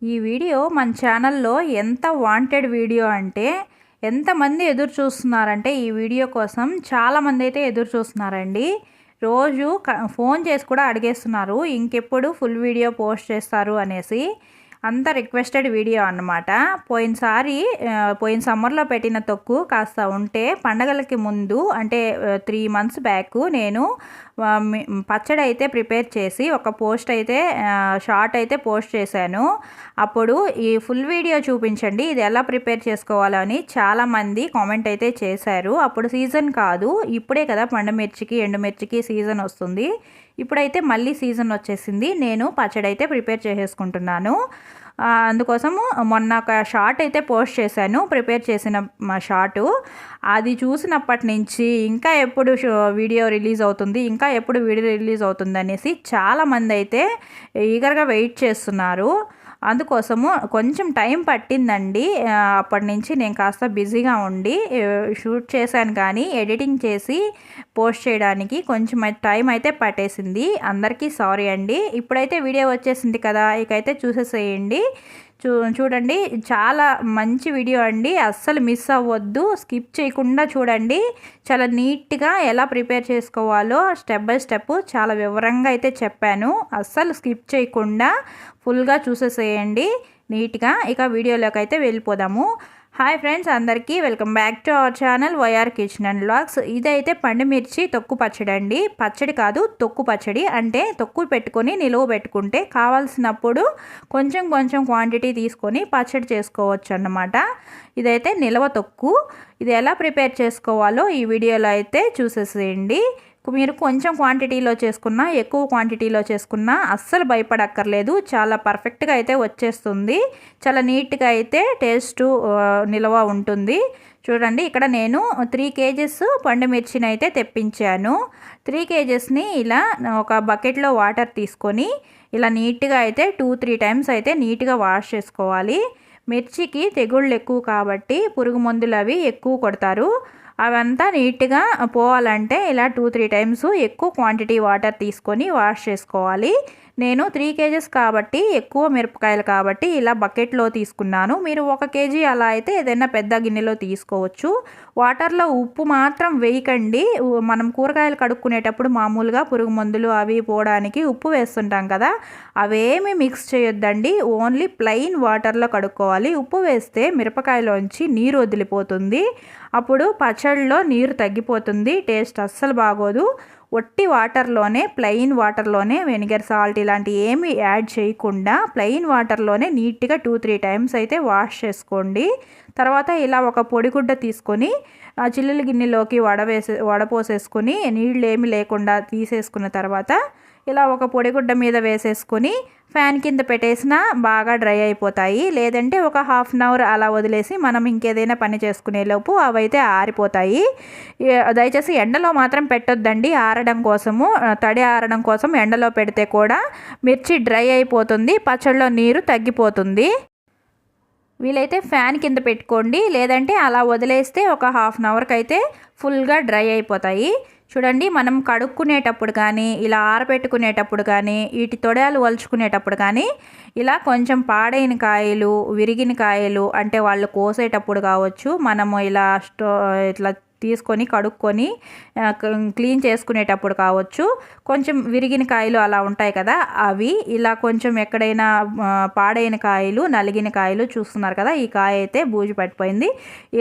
ఈ వీడియో మన ఛానల్లో ఎంత వాంటెడ్ వీడియో అంటే ఎంతమంది ఎదురు చూస్తున్నారంటే ఈ వీడియో కోసం చాలామంది అయితే ఎదురు చూస్తున్నారండి. రోజు ఫోన్ చేసి కూడా అడిగేస్తున్నారు ఇంకెప్పుడు ఫుల్ వీడియో పోస్ట్ చేస్తారు అనేసి. అంత రిక్వెస్టెడ్ వీడియో అన్నమాట. పోయిన సమ్మర్లో పెట్టిన తొక్కు కాస్త ఉంటే పండగలకి ముందు అంటే 3 మంత్స్ బ్యాక్ నేను పచ్చడి అయితే ప్రిపేర్ చేసి ఒక షార్ట్ అయితే పోస్ట్ చేశాను. అప్పుడు ఈ ఫుల్ వీడియో చూపించండి ఇది ఎలా ప్రిపేర్ చేసుకోవాలని చాలామంది కామెంట్ అయితే చేశారు. అప్పుడు సీజన్ కాదు, ఇప్పుడే కదా పండుమిర్చికి ఎండుమిర్చికి సీజన్ వస్తుంది. ఇప్పుడైతే మళ్ళీ సీజన్ వచ్చేసింది. నేను పచ్చడి అయితే ప్రిపేర్ చేసేసుకుంటున్నాను. అందుకోసము మొన్న ఒక షార్ట్ అయితే పోస్ట్ చేశాను, ప్రిపేర్ చేసిన షార్టు. అది చూసినప్పటి నుంచి ఇంకా ఎప్పుడు వీడియో రిలీజ్ అవుతుంది అనేసి చాలామంది అయితే ఈగర్గా వెయిట్ చేస్తున్నారు. అందుకోసము కొంచెం టైం పట్టిందండి. అప్పటి నుంచి నేను కాస్త బిజీగా ఉండి షూట్ చేశాను, కానీ ఎడిటింగ్ చేసి పోస్ట్ చేయడానికి కొంచెం టైం అయితే పట్టేసింది. అందరికీ సారీ అండి. ఇప్పుడైతే వీడియో వచ్చేసింది కదా, ఇకైతే చూసేసేయండి. చూడండి, చాలా మంచి వీడియో అండి, అస్సలు మిస్ అవ్వద్దు, స్కిప్ చేయకుండా చూడండి. చాలా నీట్గా ఎలా ప్రిపేర్ చేసుకోవాలో స్టెప్ బై స్టెప్ చాలా వివరంగా అయితే చెప్పాను. అస్సలు స్కిప్ చేయకుండా ఫుల్గా చూసేసేయండి నీట్గా. ఇక వీడియోలోకి అయితే వెళ్ళిపోదాము. హాయ్ ఫ్రెండ్స్, అందరికీ welcome back to our channel YR kitchen and vlogs. ఇదైతే పండుమిర్చి తొక్కు పచ్చడి అండి. పచ్చడి కాదు, తొక్కు పచ్చడి. అంటే తొక్కు పెట్టుకొని నిలువ పెట్టుకుంటే కావాల్సినప్పుడు కొంచెం కొంచెం క్వాంటిటీ తీసుకొని పచ్చడి చేసుకోవచ్చు అన్నమాట. ఇదైతే నిల్వ తొక్కు. ఇది ఎలా ప్రిపేర్ చేసుకోవాలో ఈ వీడియోలో అయితే చూసేసేయండి. మీరు కొంచెం క్వాంటిటీలో చేసుకున్నా ఎక్కువ క్వాంటిటీలో చేసుకున్నా అస్సలు భయపడక్కర్లేదు, చాలా పర్ఫెక్ట్గా అయితే వచ్చేస్తుంది. చాలా నీట్గా అయితే టేస్ట్ నిల్వ ఉంటుంది. చూడండి, ఇక్కడ నేను 3 kgs పండుమిర్చిని అయితే తెప్పించాను. 3 kgsని ఇలా ఒక బకెట్లో వాటర్ తీసుకొని ఇలా నీట్గా అయితే 2-3 టైమ్స్ అయితే నీట్గా వాష్ చేసుకోవాలి. మిర్చికి తెగుళ్ళు ఎక్కువ కాబట్టి పురుగు మందులు అవి ఎక్కువ కొడతారు. అవంతా నీట్గా పోవాలంటే ఇలా 2-3 టైమ్స్ ఎక్కువ క్వాంటిటీ వాటర్ తీసుకొని వాష్ చేసుకోవాలి. నేను 3 kgs కాబట్టి ఎక్కువ మిరపకాయలు కాబట్టి ఇలా బకెట్లో తీసుకున్నాను. మీరు 1 kg అలా అయితే ఏదైనా పెద్ద గిన్నెలో తీసుకోవచ్చు. వాటర్లో ఉప్పు మాత్రం వేయకండి. మనం కూరగాయలు కడుక్కునేటప్పుడు మామూలుగా పురుగు మందులు అవి పోవడానికి ఉప్పు వేస్తుంటాం కదా, అవేమి మిక్స్ చేయొద్దండి. ఓన్లీ ప్లెయిన్ వాటర్లో కడుక్కోవాలి. ఉప్పు వేస్తే మిరపకాయలోంచి నీరు వదిలిపోతుంది, అప్పుడు పచ్చడిలో నీరు తగ్గిపోతుంది, టేస్ట్ అస్సలు బాగోదు. ఒట్టి వాటర్లోనే ప్లెయిన్ వాటర్లోనే వెనిగర్ సాల్ట్ ఇలాంటి ఏమి యాడ్ చేయకుండా ప్లెయిన్ వాటర్లోనే నీట్గా 2-3 టైమ్స్ అయితే వాష్ చేసుకోండి. తర్వాత ఇలా ఒక పొడిగుడ్డ తీసుకొని చిల్లుల గిన్నెలోకి వడపోసేసుకొని నీళ్ళు ఏమి లేకుండా తీసేసుకున్న తర్వాత ఇలా ఒక పొడిగుడ్డ మీద వేసేసుకొని ఫ్యాన్ కింద పెట్టేసినా బాగా డ్రై అయిపోతాయి. లేదంటే ఒక 1/2 అవర్ అలా వదిలేసి మనం ఇంకేదైనా పని చేసుకునే లోపు అవైతే ఆరిపోతాయి. దయచేసి ఎండలో మాత్రం పెట్టొద్దండి, ఆరడం కోసము, తడి ఆరడం కోసం ఎండలో పెడితే కూడా మిర్చి డ్రై అయిపోతుంది, పచ్చడిలో నీరు తగ్గిపోతుంది. వీలైతే ఫ్యాన్ కింద పెట్టుకోండి, లేదంటే అలా వదిలేస్తే ఒక 1/2 అవర్కి అయితే ఫుల్గా డ్రై అయిపోతాయి. చూడండి, మనం కడుక్కునేటప్పుడు కానీ ఇలా ఆరబెట్టుకునేటప్పుడు కానీ వీటి తొడయాలు వలుచుకునేటప్పుడు కానీ ఇలా కొంచెం పాడైన కాయలు, విరిగిన కాయలు అంటే వాళ్ళు కోసేటప్పుడు కావచ్చు, మనము ఇట్లా తీసుకొని కడుక్కొని క్లీన్ చేసుకునేటప్పుడు కావచ్చు, కొంచెం విరిగిన కాయలు అలా ఉంటాయి కదా, అవి ఇలా కొంచెం ఎక్కడైనా పాడైన కాయలు, నలిగిన కాయలు చూస్తున్నారు కదా, ఈ కాయ అయితే బూజు పట్టిపోయింది.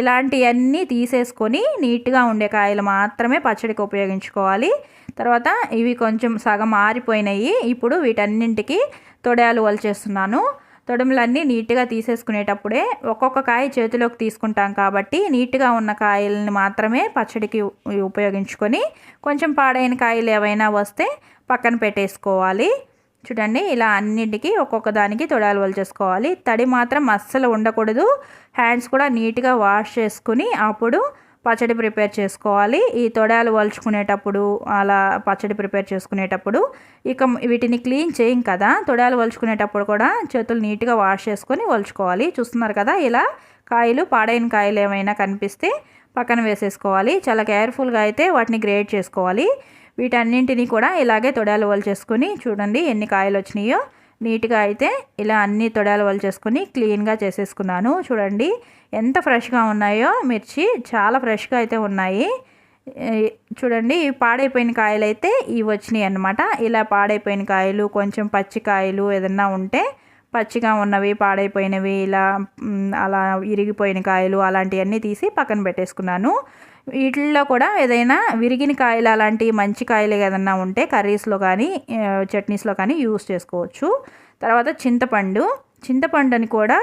ఇలాంటివన్నీ తీసేసుకొని నీట్గా ఉండే కాయలు మాత్రమే పచ్చడికి ఉపయోగించుకోవాలి. తర్వాత ఇవి కొంచెం సగం ఆరిపోయినాయి. ఇప్పుడు వీటన్నింటికి తొడయాలు వలిచేస్తున్నాను. తొడుములన్నీ నీట్గా తీసేసుకునేటప్పుడే ఒక్కొక్క కాయ చేతిలోకి తీసుకుంటాం కాబట్టి నీట్గా ఉన్న కాయలని మాత్రమే పచ్చడికి ఉపయోగించుకొని కొంచెం పాడైన కాయలు ఏవైనా వస్తే పక్కన పెట్టేసుకోవాలి. చూడండి, ఇలా అన్నింటికి ఒక్కొక్క దానికి తొడాలు వలిచేసుకోవాలి. తడి మాత్రం అస్సలు ఉండకూడదు. హ్యాండ్స్ కూడా నీట్గా వాష్ చేసుకుని అప్పుడు పచ్చడి ప్రిపేర్ చేసుకోవాలి. ఈ తొడాలు వలుచుకునేటప్పుడు అలా పచ్చడి ప్రిపేర్ చేసుకునేటప్పుడు ఇక వీటిని క్లీన్ చేయం కదా, తొడాలు వలుచుకునేటప్పుడు కూడా చేతులు నీట్గా వాష్ చేసుకొని వలుచుకోవాలి. చూస్తున్నారు కదా, ఇలా కాయలు, పాడైన కాయలు ఏమైనా కనిపిస్తే పక్కన వేసేసుకోవాలి. చాలా కేర్ఫుల్గా అయితే వాటిని గ్రేడ్ చేసుకోవాలి. వీటన్నింటినీ కూడా ఇలాగే తొడాలు వలిచేసుకొని చూడండి ఎన్ని కాయలు వచ్చినాయో. నీట్గా అయితే ఇలా అన్ని తొడాలు వలిచేసుకొని క్లీన్గా చేసేసుకున్నాను. చూడండి ఎంత ఫ్రెష్గా ఉన్నాయో మిర్చి, చాలా ఫ్రెష్గా అయితే ఉన్నాయి. చూడండి పాడైపోయిన కాయలు అయితే ఇవి వచ్చినాయి అన్నమాట. ఇలా పాడైపోయిన కాయలు, కొంచెం పచ్చి కాయలు ఏదన్నా ఉంటే పచ్చిగా ఉన్నవి, పాడైపోయినవి, ఇలా అలా ఇరిగిపోయిన కాయలు అలాంటివన్నీ తీసి పక్కన పెట్టేసుకున్నాను. వీటిల్లో కూడా ఏదైనా విరిగిన కాయలు అలాంటి మంచి కాయలు ఏదన్నా ఉంటే కర్రీస్లో కానీ చట్నీస్లో కానీ యూస్ చేసుకోవచ్చు. తర్వాత చింతపండుని కూడా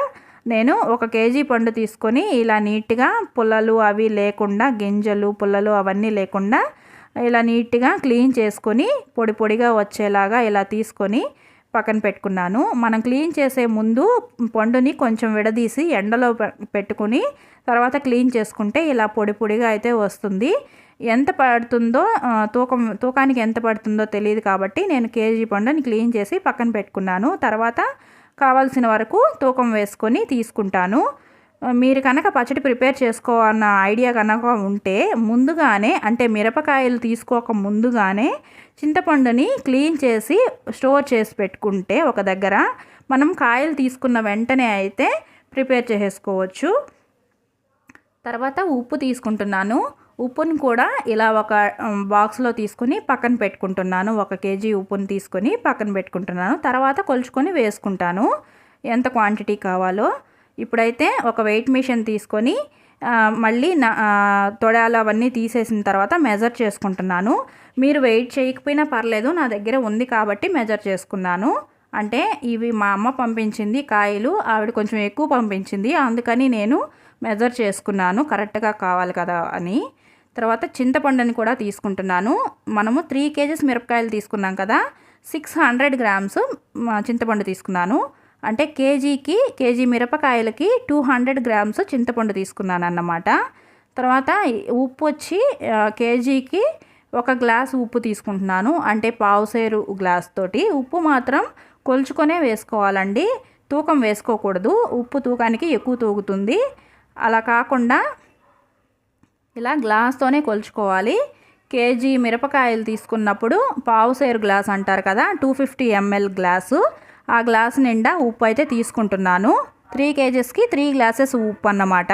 నేను 1 కేజీ పండు తీసుకొని ఇలా నీట్గా పుల్లలు అవి లేకుండా, గింజలు పుల్లలు అవన్నీ లేకుండా ఇలా నీట్గా క్లీన్ చేసుకొని పొడి పొడిగా వచ్చేలాగా ఇలా తీసుకొని పక్కన పెట్టుకున్నాను. మనం క్లీన్ చేసే ముందు పండుని కొంచెం విడదీసి ఎండలో పెట్టుకుని తర్వాత క్లీన్ చేసుకుంటే ఇలా పొడి పొడిగా అయితే వస్తుంది. ఎంత పడుతుందో తూకానికి ఎంత పడుతుందో తెలియదు కాబట్టి నేను కేజీ పండుని క్లీన్ చేసి పక్కన పెట్టుకున్నాను. తర్వాత కావాల్సిన వరకు తూకం వేసుకొని తీసుకుంటాను. మీరు కనుక పచ్చడి ప్రిపేర్ చేసుకోవాలన్న ఐడియా కనుక ఉంటే ముందుగానే, అంటే మిరపకాయలు తీసుకోక ముందుగానే చింతపండుని క్లీన్ చేసి స్టోర్ చేసి పెట్టుకుంటే ఒక దగ్గర, మనం కాయలు తీసుకున్న వెంటనే అయితే ప్రిపేర్ చేసేసుకోవచ్చు. తర్వాత ఉప్పు తీసుకుంటున్నాను. ఉప్పుని కూడా ఇలా ఒక బాక్స్లో తీసుకొని పక్కన పెట్టుకుంటున్నాను. 1 కేజీ ఉప్పుని తీసుకొని పక్కన పెట్టుకుంటున్నాను. తర్వాత కొలుచుకొని వేసుకుంటాను ఎంత క్వాంటిటీ కావాలో. ఇప్పుడైతే ఒక వెయిట్ మిషన్ తీసుకొని మళ్ళీ తొడాలు అవన్నీ తీసేసిన తర్వాత మెజర్ చేసుకుంటున్నాను. మీరు వెయిట్ చేయకపోయినా పర్లేదు, నా దగ్గర ఉంది కాబట్టి మెజర్ చేసుకున్నాను. అంటే ఇవి మా అమ్మ పంపించింది కాయలు, ఆవిడ కొంచెం ఎక్కువ పంపించింది, అందుకని నేను మెజర్ చేసుకున్నాను కరెక్ట్గా కావాలి కదా అని. తర్వాత చింతపండుని కూడా తీసుకుంటున్నాను. మనము 3 కేజీస్ మిరపకాయలు తీసుకున్నాం కదా, 600 గ్రామ్స్ చింతపండు తీసుకున్నాను. అంటే కేజీ మిరపకాయలకి 200 గ్రామ్స్ చింతపండు తీసుకున్నాను అన్నమాట. తర్వాత ఉప్పు వచ్చి కేజీకి 1 గ్లాసు ఉప్పు తీసుకుంటున్నాను. అంటే పావుసేరు గ్లాస్ తోటి. ఉప్పు మాత్రం కొలుచుకొనే వేసుకోవాలండి, తూకం వేసుకోకూడదు. ఉప్పు తూకానికి ఎక్కువ తూగుతుంది. అలా కాకుండా ఇలా గ్లాస్తోనే కొలుచుకోవాలి. కేజీ మిరపకాయలు తీసుకున్నప్పుడు పావుసేరు గ్లాస్ అంటారు కదా, 250 ml గ్లాసు, ఆ గ్లాస్ నిండా ఉప్పు అయితే తీసుకుంటున్నాను. 3 కేజెస్కి 3 గ్లాసెస్ ఉప్పు అన్నమాట.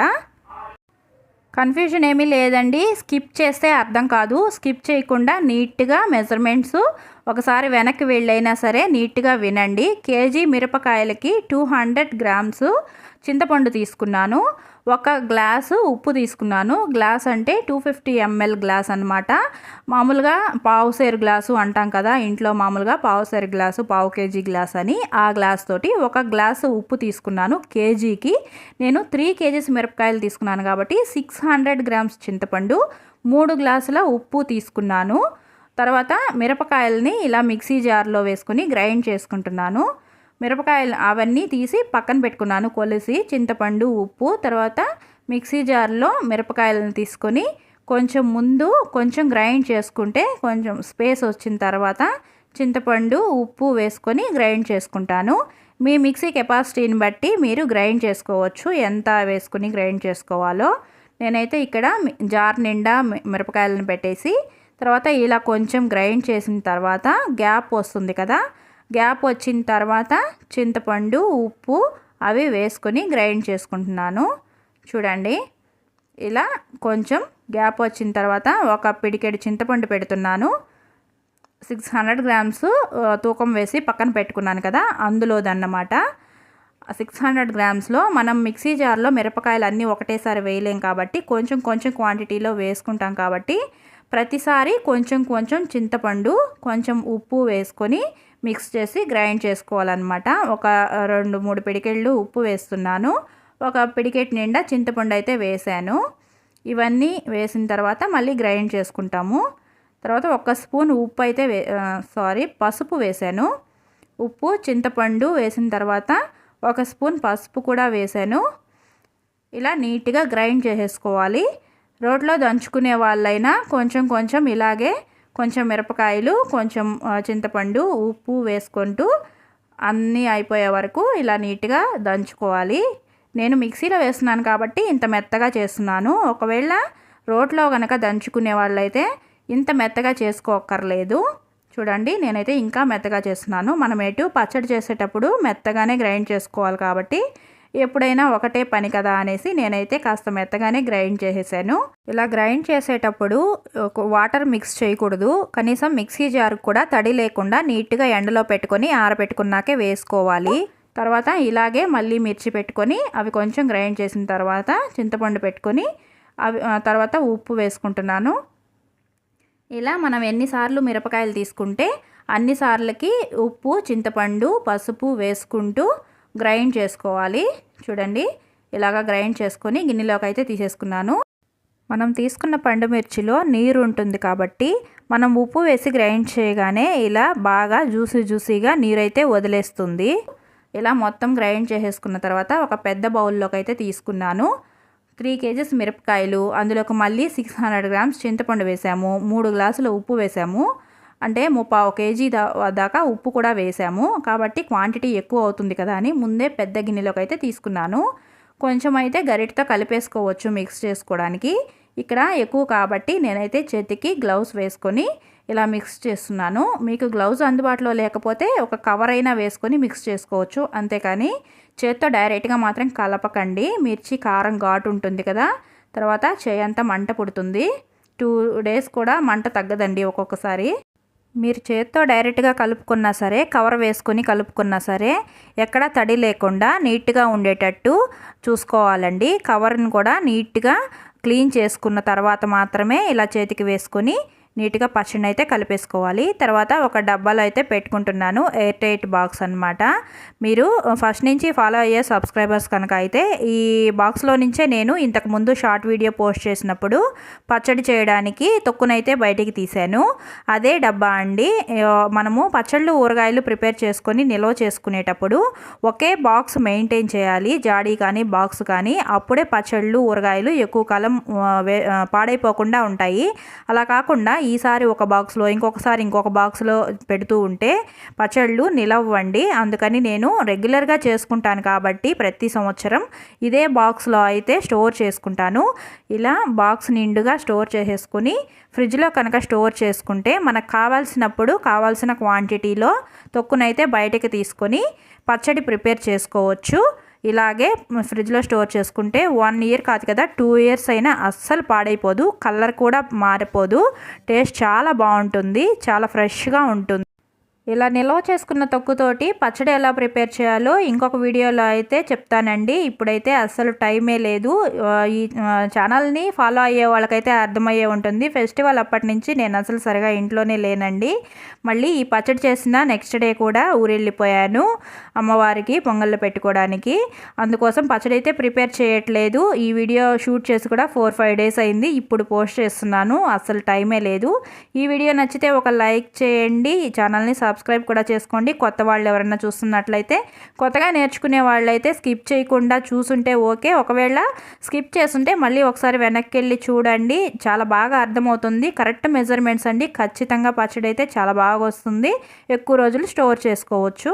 కన్ఫ్యూజన్ ఏమీ లేదండి, స్కిప్ చేస్తే అర్థం కాదు. స్కిప్ చేయకుండా నీట్గా మెజర్మెంట్స్ ఒకసారి వెనక్కి వెళ్ళైనా సరే నీట్గా వినండి. కేజీ మిరపకాయలకి 200 గ్రామ్స్ చింతపండు తీసుకున్నాను. 1 గ్లాసు ఉప్పు తీసుకున్నాను. గ్లాస్ అంటే 250 ml గ్లాస్ అనమాట. మామూలుగా పావుసేరు గ్లాసు అంటాం కదా ఇంట్లో, మామూలుగా పావుసేరు గ్లాసు, పావు కేజీ గ్లాస్ అని, ఆ గ్లాస్ తోటి 1 గ్లాసు ఉప్పు తీసుకున్నాను. కేజీకి నేను 3 కేజీస్ మిరపకాయలు తీసుకున్నాను కాబట్టి 600 గ్రామ్స్ చింతపండు, 3 గ్లాసుల ఉప్పు తీసుకున్నాను. తర్వాత మిరపకాయలని ఇలా మిక్సీ జార్లో వేసుకొని గ్రైండ్ చేసుకుంటున్నాను. మిరపకాయలు అవన్నీ తీసి పక్కన పెట్టుకున్నాను కొలిసి, చింతపండు ఉప్పు. తర్వాత మిక్సీ జార్లో మిరపకాయలను తీసుకొని కొంచెం గ్రైండ్ చేసుకుంటే కొంచెం స్పేస్ వచ్చిన తర్వాత చింతపండు ఉప్పు వేసుకొని గ్రైండ్ చేసుకుంటాను. మీ మిక్సీ కెపాసిటీని బట్టి మీరు గ్రైండ్ చేసుకోవచ్చు, ఎంత వేసుకుని గ్రైండ్ చేసుకోవాలో. నేనైతే ఇక్కడ జార్ నిండా మిరపకాయలను పెట్టేసి తర్వాత ఇలా కొంచెం గ్రైండ్ చేసిన తర్వాత గ్యాప్ వస్తుంది కదా, గ్యాప్ వచ్చిన తర్వాత చింతపండు ఉప్పు అవి వేసుకొని గ్రైండ్ చేసుకుంటున్నాను. చూడండి ఇలా కొంచెం గ్యాప్ వచ్చిన తర్వాత 1 పిడికెడు చింతపండు పెడుతున్నాను. 600 గ్రామ్స్ తూకం వేసి పక్కన పెట్టుకున్నాను కదా, అందులోదన్నమాట. 600 గ్రామ్స్లో మనం మిక్సీ జార్లో మిరపకాయలు అన్నీ ఒకటేసారి వేయలేం కాబట్టి కొంచెం క్వాంటిటీలో వేసుకుంటాం కాబట్టి ప్రతిసారి కొంచెం చింతపండు, కొంచెం ఉప్పు వేసుకొని మిక్స్ చేసి గ్రైండ్ చేసుకోవాలన్నమాట. 2-3 పిడికెళ్ళు ఉప్పు వేస్తున్నాను. 1 పిడికెట్ నిండా చింతపండు అయితే వేసాను. ఇవన్నీ వేసిన తర్వాత మళ్ళీ గ్రైండ్ చేసుకుంటాము. తర్వాత 1 స్పూన్ ఉప్పు అయితే పసుపు వేసాను. ఉప్పు, చింతపండు వేసిన తర్వాత 1 స్పూన్ పసుపు కూడా వేసాను. ఇలా నీట్గా గ్రైండ్ చేసేసుకోవాలి. రోట్లో దంచుకునే వాళ్ళైనా కొంచెం ఇలాగే కొంచెం మిరపకాయలు, కొంచెం చింతపండు, ఉప్పు వేసుకుంటూ అన్నీ అయిపోయే వరకు ఇలా నీట్గా దంచుకోవాలి. నేను మిక్సీలో వేస్తున్నాను కాబట్టి ఇంత మెత్తగా చేస్తున్నాను. ఒకవేళ రోట్లో కనుక దంచుకునే వాళ్ళైతే ఇంత మెత్తగా చేసుకోక్కర్లేదు. చూడండి నేనైతే ఇంకా మెత్తగా చేస్తున్నాను. మనం ఎటు పచ్చడి చేసేటప్పుడు మెత్తగానే గ్రైండ్ చేసుకోవాలి కాబట్టి ఎప్పుడైనా ఒకటే పని కదా అనేసి నేనైతే కాస్త మెత్తగానే గ్రైండ్ చేసేసాను. ఇలా గ్రైండ్ చేసేటప్పుడు వాటర్ మిక్స్ చేయకూడదు. కనీసం మిక్సీ జార్ కూడా తడి లేకుండా నీట్గా ఎండలో పెట్టుకొని ఆరబెట్టుకున్నాకే వేసుకోవాలి. తర్వాత ఇలాగే మళ్ళీ మిర్చి పెట్టుకొని అవి కొంచెం గ్రైండ్ చేసిన తర్వాత చింతపండు పెట్టుకొని అవి తర్వాత ఉప్పు వేసుకుంటున్నాను. ఇలా మనం ఎన్నిసార్లు మిరపకాయలు తీసుకుంటే అన్నిసార్లకి ఉప్పు, చింతపండు, పసుపు వేసుకుంటూ గ్రైండ్ చేసుకోవాలి. చూడండి ఇలాగా గ్రైండ్ చేసుకొని గిన్నెలోకి అయితే తీసేసుకున్నాను. మనం తీసుకున్న పండు మిర్చిలో నీరు ఉంటుంది కాబట్టి మనం ఉప్పు వేసి గ్రైండ్ చేయగానే ఇలా బాగా జ్యూసీగా నీరైతే వదిలేస్తుంది. ఇలా మొత్తం గ్రైండ్ చేసేసుకున్న తర్వాత ఒక పెద్ద బౌల్లోకి అయితే తీసుకున్నాను. 3 kgs మిరపకాయలు, అందులోకి మళ్ళీ 600 grams చింతపండు వేసాము, 3 గ్లాసుల ఉప్పు వేసాము. అంటే 3/4 kg దాకా ఉప్పు కూడా వేసాము కాబట్టి క్వాంటిటీ ఎక్కువ అవుతుంది కదా అని ముందే పెద్ద గిన్నెలోకి అయితే తీసుకున్నాను. కొంచెం అయితే గరిటతో కలిపేసుకోవచ్చు మిక్స్ చేసుకోవడానికి. ఇక్కడ ఎక్కువ కాబట్టి నేనైతే చేతికి గ్లౌస్ వేసుకొని ఇలా మిక్స్ చేస్తున్నాను. మీకు గ్లౌజ్ అందుబాటులో లేకపోతే ఒక కవర్ అయినా వేసుకొని మిక్స్ చేసుకోవచ్చు. అంతేకాని చేత్తో డైరెక్ట్గా మాత్రం కలపకండి. మిర్చి కారం ఘాటు ఉంటుంది కదా, తర్వాత చేయంతా మంట పుడుతుంది. 2 days కూడా మంట తగ్గదండి ఒక్కొక్కసారి. మీరు చేత్తో డైరెక్ట్గా కలుపుకున్నా సరే, కవర్ వేసుకొని కలుపుకున్నా సరే ఎక్కడ తడి లేకుండా నీట్గా ఉండేటట్టు చూసుకోవాలండి. కవర్ని కూడా నీట్గా క్లీన్ చేసుకున్న తర్వాత మాత్రమే ఇలా చేతికి వేసుకొని నీట్గా పచ్చడిని అయితే కలిపేసుకోవాలి. తర్వాత ఒక డబ్బాలో అయితే పెట్టుకుంటున్నాను, ఎయిర్ టైట్ బాక్స్ అనమాట. మీరు ఫస్ట్ నుంచి ఫాలో అయ్యే సబ్స్క్రైబర్స్ కనుక అయితే ఈ బాక్స్లో నుంచే నేను ఇంతకుముందు షార్ట్ వీడియో పోస్ట్ చేసినప్పుడు పచ్చడి చేయడానికి తొక్కునైతే బయటికి తీసాను. అదే డబ్బా అండి. మనము పచ్చళ్ళు ఊరగాయలు ప్రిపేర్ చేసుకొని నిల్వ చేసుకునేటప్పుడు ఒకే బాక్స్ మెయింటైన్ చేయాలి, జాడీ కానీ బాక్స్ కానీ. అప్పుడే పచ్చళ్ళు ఊరగాయలు ఎక్కువ కాలం పాడైపోకుండా ఉంటాయి. అలా కాకుండా ఈసారి ఒక బాక్స్లో ఇంకొకసారి ఇంకొక బాక్స్లో పెడుతూ ఉంటే పచ్చళ్ళు నిలవ్వండి. అందుకని నేను రెగ్యులర్గా చేసుకుంటాను కాబట్టి ప్రతి సంవత్సరం ఇదే బాక్స్లో అయితే స్టోర్ చేసుకుంటాను. ఇలా బాక్స్ నిండుగా స్టోర్ చేసేసుకుని ఫ్రిడ్జ్లో కనుక స్టోర్ చేసుకుంటే మనకు కావాల్సినప్పుడు కావాల్సిన క్వాంటిటీలో తొక్కునైతే బయటకు తీసుకొని పచ్చడి ప్రిపేర్ చేసుకోవచ్చు. ఇలాగే ఫ్రిడ్జ్లో స్టోర్ చేసుకుంటే 1 year కాదు కదా, 2 years అయినా అస్సలు పాడైపోదు. కలర్ కూడా మారిపోదు. టేస్ట్ చాలా బాగుంటుంది, చాలా ఫ్రెష్గా ఉంటుంది. ఇలా నిల్వ చేసుకున్న తొక్కుతోటి పచ్చడి ఎలా ప్రిపేర్ చేయాలో ఇంకొక వీడియోలో అయితే చెప్తానండి. ఇప్పుడైతే అస్సలు టైమే లేదు. ఈ ఛానల్ని ఫాలో అయ్యే వాళ్ళకైతే అర్థమయ్యే ఉంటుంది. ఫెస్టివల్ అప్పటి నుంచి నేను అసలు సరిగా ఇంట్లోనే లేనండి. మళ్ళీ ఈ పచ్చడి చేసిన నెక్స్ట్ డే కూడా ఊరెళ్ళిపోయాను అమ్మవారికి పొంగళ్ళు పెట్టుకోవడానికి. అందుకోసం పచ్చడి అయితే ప్రిపేర్ చేయట్లేదు. ఈ వీడియో షూట్ చేసి కూడా 4-5 days అయింది. ఇప్పుడు పోస్ట్ చేస్తున్నాను, అస్సలు టైమే లేదు. ఈ వీడియో నచ్చితే ఒక లైక్ చేయండి, ఈ ఛానల్ని సబ్స్క్రైబ్ కూడా చేసుకోండి. కొత్త వాళ్ళు ఎవరైనా చూస్తున్నట్లయితే, కొత్తగా నేర్చుకునే వాళ్ళైతే స్కిప్ చేయకుండా చూసుంటే ఓకే. ఒకవేళ స్కిప్ చేస్తుంటే మళ్ళీ ఒకసారి వెనక్కి వెళ్ళి చూడండి, చాలా బాగా అర్థమవుతుంది. కరెక్ట్ మెజర్మెంట్స్ అండి. ఖచ్చితంగా పచ్చడి అయితే చాలా బాగా వస్తుంది, ఎక్కువ రోజులు స్టోర్ చేసుకోవచ్చు.